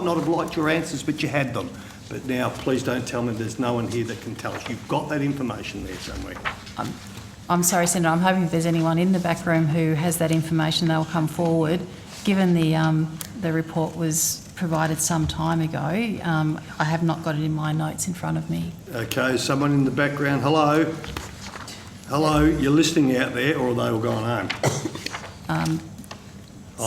not have liked your answers, but you had them. But now, please don't tell me there's no one here that can tell us. You've got that information there somewhere. I'm sorry, Senator, I'm hoping if there's anyone in the back room who has that information, they'll come forward. Given the report was provided some time ago, I have not got it in my notes in front of me. Okay, someone in the background, hello? Hello, you're listening out there, or are they all gone home?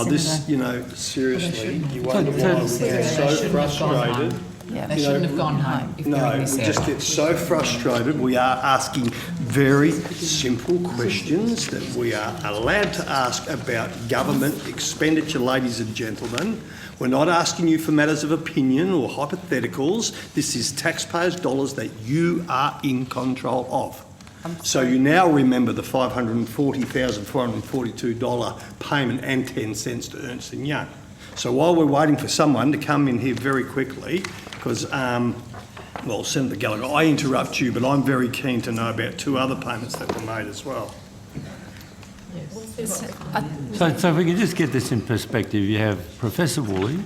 This, you know, seriously, you wonder why we get so frustrated. Yeah. They shouldn't have gone home. No, we just get so frustrated. We are asking very simple questions that we are allowed to ask about government expenditure, ladies and gentlemen. We're not asking you for matters of opinion or hypotheticals. This is taxpayers' dollars that you are in control of. So you now remember the $540,442 payment and 10 cents to Ernst & Young. So while we're waiting for someone to come in here very quickly, because, well, Senator Gallagher, I interrupt you, but I'm very keen to know about two other payments that were made as well. So if we can just get this in perspective, you have Professor Woolley,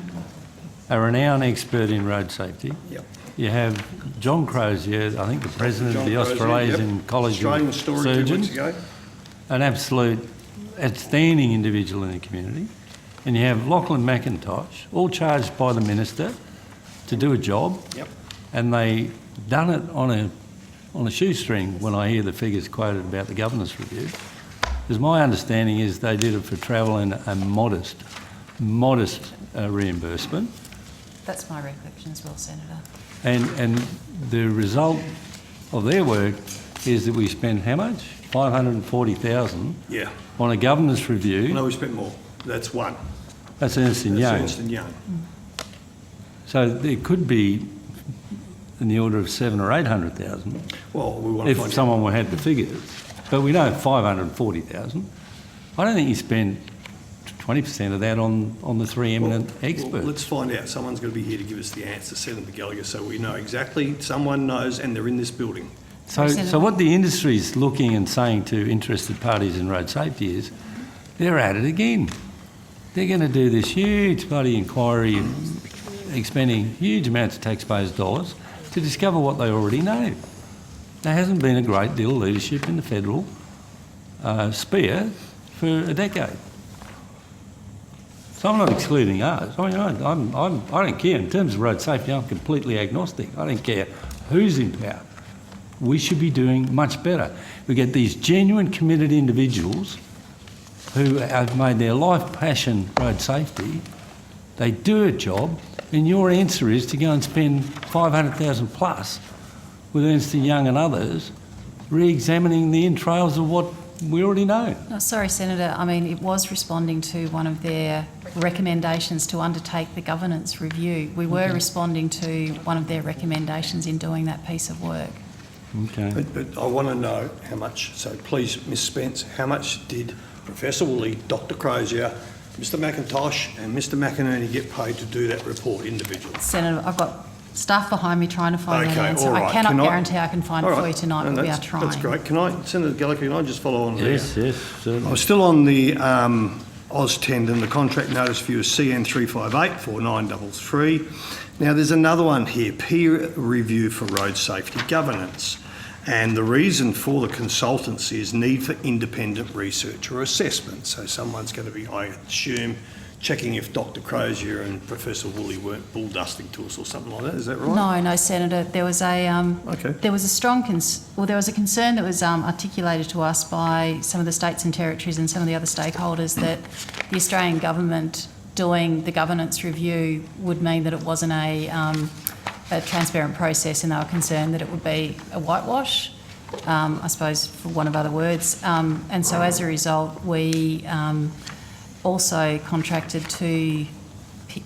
a renowned expert in road safety. Yep. You have John Crozier, I think the president of the Australasian College Australian of story Surgeons, 2 weeks ago. an absolute outstanding individual in the community. And you have Lachlan McIntosh, all charged by the minister to do a job. Yep. And they done it on a shoestring when I hear the figures quoted about the governance review. Because my understanding is they did it for travel and a modest reimbursement. That's my recollection as well, Senator. And the result of their work is that we spent how much? 540,000 on a governance review. No, we spent more. That's one. That's Ernst & Young. That's Ernst & Young. So there could be in the order of 700,000 or 800,000 Well, we want to find if someone had the figures. But we know 540,000. I don't think you spend 20% of that on the three eminent experts. Well, let's find out. Someone's going to be here to give us the answer, Senator Gallagher, so we know exactly. Someone knows, and they're in this building. So what the industry is looking and saying to interested parties in road safety is, they're at it again. They're going to do this huge bloody inquiry, expending huge amounts of taxpayers' dollars to discover what they already know. There hasn't been a great deal of leadership in the federal sphere for a decade. So I'm not excluding us. I mean, I don't care. In terms of road safety, I'm completely agnostic. I don't care who's in power. We should be doing much better. We get these genuine committed individuals who have made their life passion road safety. They do a job, and your answer is to go and spend 500,000 plus with Ernst & Young and others, re-examining the entrails of what we already know. No, sorry, Senator. I mean, it was responding to one of their recommendations to undertake the governance review. We were responding to one of their recommendations in doing that piece of work. Okay. But I want to know how much, so please, Ms Spence, how much did Professor Woolley, Dr Crozier, Mr McIntosh and Mr McInerney get paid to do that report individually? Senator, I've got staff behind me trying to find that answer. All right. I cannot guarantee I can find it for you tonight, but we are trying. That's great. Can I, Senator Gallagher, can I just follow on there? Yes, certainly. I'm still on the AusTend, and the contract notice for you is CN 3584933. Now, there's another one here, peer review for road safety governance. And the reason for the consultancy is need for independent research or assessment. So someone's going to be, I assume, checking if Dr Crozier and Professor Woolley weren't bull dusting to us or something like that. Is that right? No, Senator. There was a there was a strong there was a concern that was articulated to us by some of the states and territories and some of the other stakeholders that the Australian government doing the governance review would mean that it wasn't a transparent process, and they were concerned that it would be a whitewash, I suppose, for want of other words. And so as a result, we also contracted to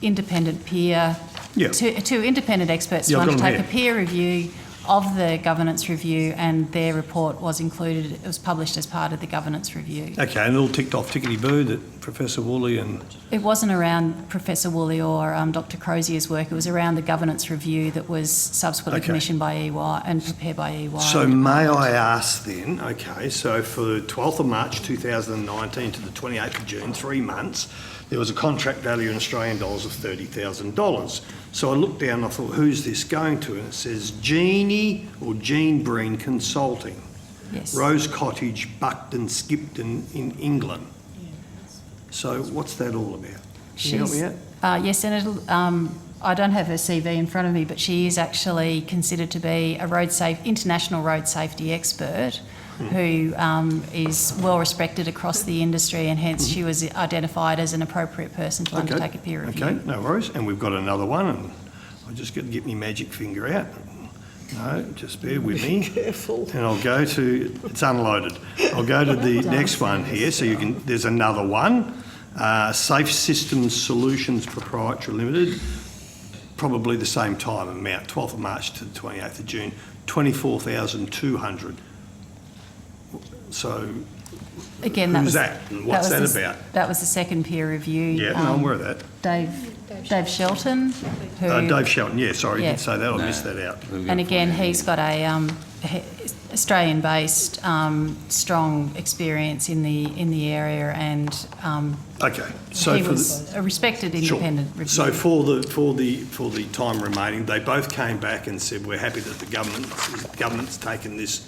independent two independent experts to undertake a peer review of the governance review, and their report was included, it was published as part of the governance review. Okay, and it all ticked off tickety-boo that Professor Woolley and... It wasn't around Professor Woolley or Dr Crozier's work. It was around the governance review that was subsequently commissioned by EY and prepared by EY. So may I ask then, okay, so for the 12th of March 2019 to the 28th of June, 3 months, there was a contract value in Australian dollars of $30,000. So I looked down and I thought, who's this going to? And it says Jeannie or Jean Breen Consulting. Yes. Rose Cottage, Buckton, Skipton in England. So what's that all about? Can you help me out? Yes, Senator. I don't have her CV in front of me, but she is actually considered to be a international road safety expert who is well respected across the industry, and hence she was identified as an appropriate person to undertake a peer review. Okay, no worries. And we've got another one, and I just got to get my magic finger out. No, just bear with me. Careful. And I'll go to, it's unloaded. I'll go to the next one here. So you can, there's another one. Safe Systems Solutions Proprietary Limited. Probably the same time amount, 12th of March to the 28th of June, 24,200. So again, who's that and what's that about? That was the second peer review. Yeah, no, I'm aware of that. Dave Shelton. Dave Shelton, yeah, sorry, I did say that, I missed that out. And again, he's got a Australian-based strong experience in the area, and okay, so he was a respected independent review. So for the time remaining, they both came back and said we're happy that the government's taken this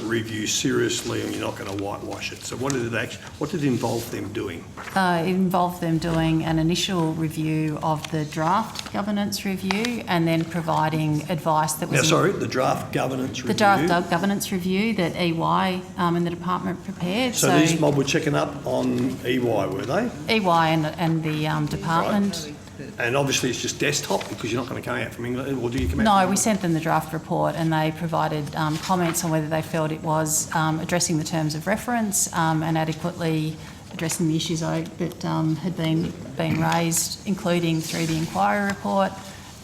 review seriously, and you're not going to whitewash it. So what did it involve them doing? It involved them doing an initial review of the draft governance review, and then providing advice that was... the draft governance review? The draft governance review that EY in the department prepared. So these mob were checking up on EY, were they? EY and the department. Right. And obviously it's just desktop because you're not going to come out from England, or do you come out? No, we sent them the draft report, and they provided comments on whether they felt it was addressing the terms of reference and adequately addressing the issues that had been raised, including through the inquiry report.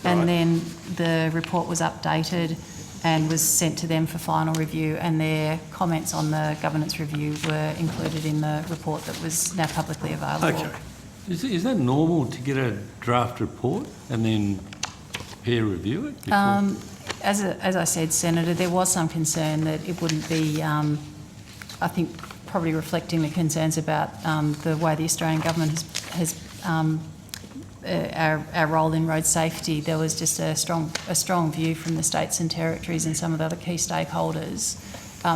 And then the report was updated and was sent to them for final review, and their comments on the governance review were included in the report that was now publicly available. Okay. Is that normal to get a draft report and then peer review it? As I said, Senator, there was some concern that it wouldn't be, I think, probably reflecting the concerns about the way the Australian government has our role in road safety. There was just a strong view from the states and territories and some of the other key stakeholders.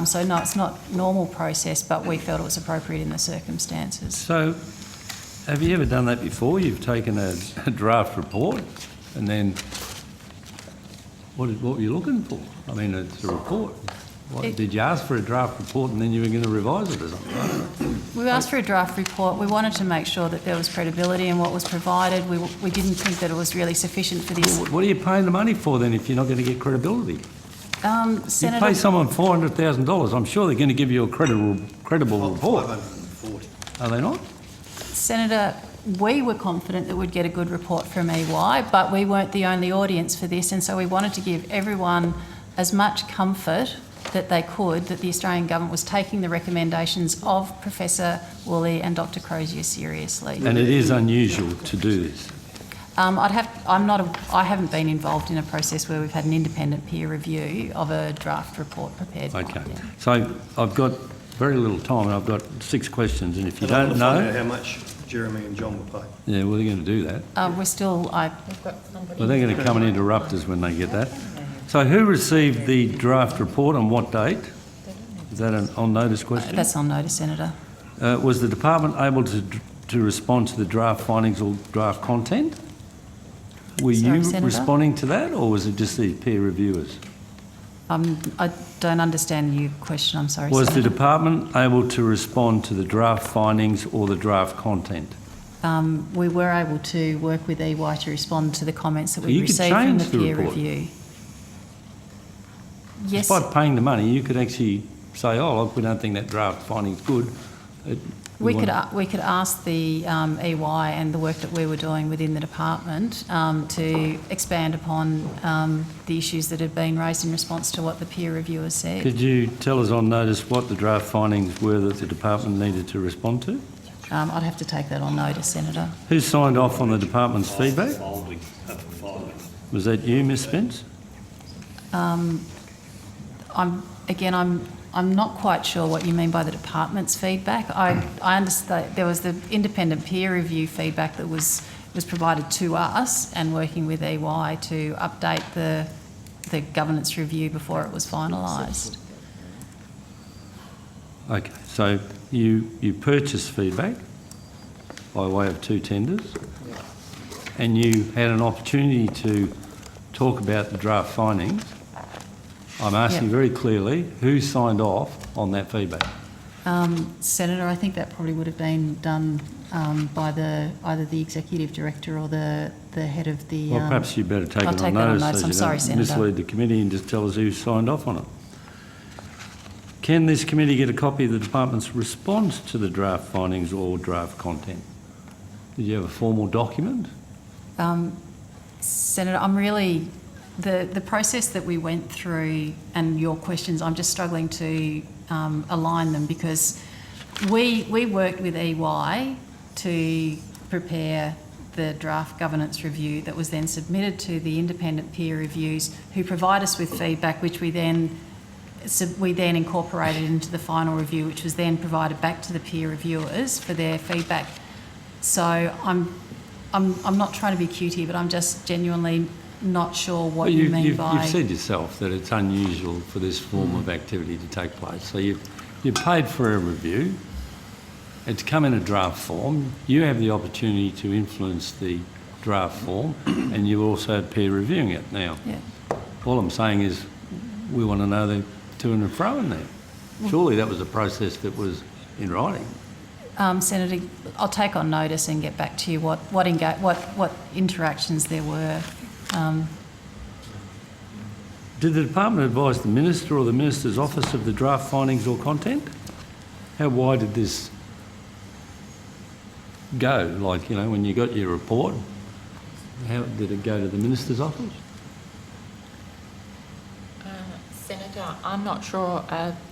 So no, it's not normal process, but we felt it was appropriate in the circumstances. So, have you ever done that before? You've taken a draft report and then what were you looking for? I mean, it's a report. Did you ask for a draft report and then you were going to revise it or something? We asked for a draft report. We wanted to make sure that there was credibility in what was provided. We didn't think that it was really sufficient for this. What are you paying the money for then if you're not going to get credibility? Senator, you pay someone $400,000, I'm sure they're going to give you a credible report. 540. Are they not? Senator, we were confident that we'd get a good report from EY, but we weren't the only audience for this, and so we wanted to give everyone as much comfort that they could that the Australian government was taking the recommendations of Professor Woolley and Dr Crozier seriously. And it is unusual to do this. I haven't been involved in a process where we've had an independent peer review of a draft report prepared. Okay. Yeah. So I've got very little time and I've got 6 questions, and if you don't know... Find out how much Jeremy and John will pay. Yeah, well, they're going to do that. We're They're going to come and interrupt us when they get that. So who received the draft report on what date? Is that an on-notice question? That's on notice, Senator. Was the department able to respond to the draft findings or draft content? Were you Senator? responding to that, or was it just the peer reviewers? I don't understand your question, I'm sorry, Was Senator. the department able to respond to the draft findings or the draft content? We were able to work with EY to respond to the comments that we You could received from the change the peer report. review. Yes. Despite paying the money, you could actually say, oh, look, we don't think that draft finding's good. We could ask the EY and the work that we were doing within the department to expand upon the issues that had been raised in response to what the peer reviewers said. Could you tell us on notice what the draft findings were that the department needed to respond to? I'd have to take that on notice, Senator. Who signed off on the department's feedback? Was that you, Ms Spence? I'm not quite sure what you mean by the department's feedback. I understand there was the independent peer review feedback that was provided to us, and working with EY to update the governance review before it was finalised. Okay, so you purchased feedback by way of 2 tenders, and you had an opportunity to talk about the draft findings. I'm asking very clearly, who signed off on that feedback? Senator, I think that probably would have been done by either the executive director or the head of the. Well, perhaps you better take I'll it take on that on notice. notice. So I'm you sorry, don't Senator. mislead the committee and just tell us who signed off on it. Can this committee get a copy of the department's response to the draft findings or draft content? Did you have a formal document? Senator, I'm really the process that we went through and your questions. I'm just struggling to align them, because we worked with EY to prepare the draft governance review that was then submitted to the independent peer reviews, who provide us with feedback, which we then incorporated into the final review, which was then provided back to the peer reviewers for their feedback. So I'm not trying to be cute here, but I'm just genuinely not sure what you mean by. You've said yourself that it's unusual for this form of activity to take place. So you paid for a review. It's come in a draft form. You have the opportunity to influence the draft form, and you also have peer reviewing it now. Yeah. All I'm saying is we want to know the to and fro in there. Surely that was a process that was in writing. Senator, I'll take on notice and get back to you what interactions there were. Did the department advise the minister or the minister's office of the draft findings or content? How wide did this go? Like, you know, when you got your report, how did it go to the minister's office? Senator, I'm not sure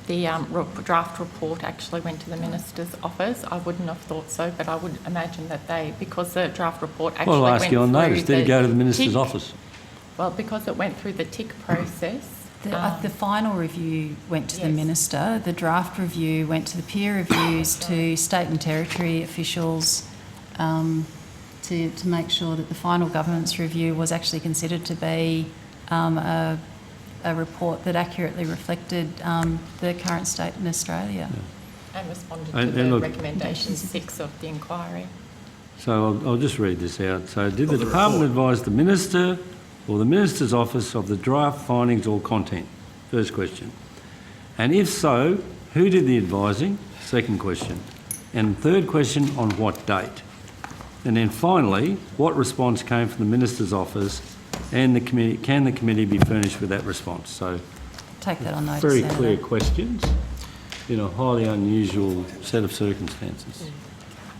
the draft report actually went to the minister's office. I wouldn't have thought so, but I would imagine that because the draft report actually Well, I'll went ask you on through notice. Did it go to the minister's tick. office? Well, because it went through the tick process. The final review went to the Yes. minister. The draft review went to the peer reviews, to state and territory officials, to make sure that the final governance review was actually considered to be a report that accurately reflected the current state in Australia. And responded And to the look- recommendation 6 of the inquiry. So I'll just read this out. So did the department advise the minister or the minister's office of the draft findings or content? First question. And if so, who did the advising? Second question. And third question, on what date? And then finally, what response came from the minister's office, and the committee? Can the committee be furnished with that response? So Take that on notice, very Senator. clear questions in a highly unusual set of circumstances.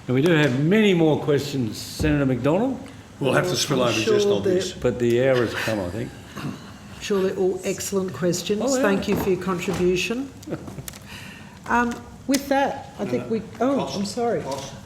And we do have many more questions, Senator McDonald, We'll have to spill over sure just on that- this. but the hour has come, I think. Sure, they're all excellent questions. Oh, yeah. Thank you for your contribution. With that, I think we... Oh, I'm sorry.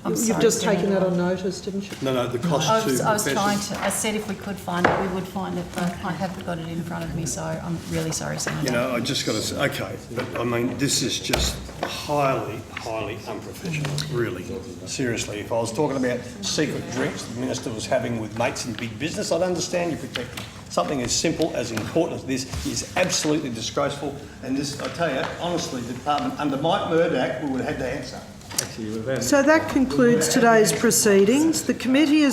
You've sorry, just taken Senator. that on notice, didn't you? No, the cost I to was trying professors. to. I said if we could find it, we would find it, but I haven't got it in front of me, so I'm really sorry, Senator. You know, I just got to say, okay, but I mean, this is just highly, highly unprofessional, really. Seriously, if I was talking about secret drinks the minister was having with mates in big business, I'd understand you protecting. Something as simple, as important as this is absolutely disgraceful. And this, I tell you, honestly, the department, under Mike Murdoch, we would have had to answer. So that concludes today's proceedings. The committee is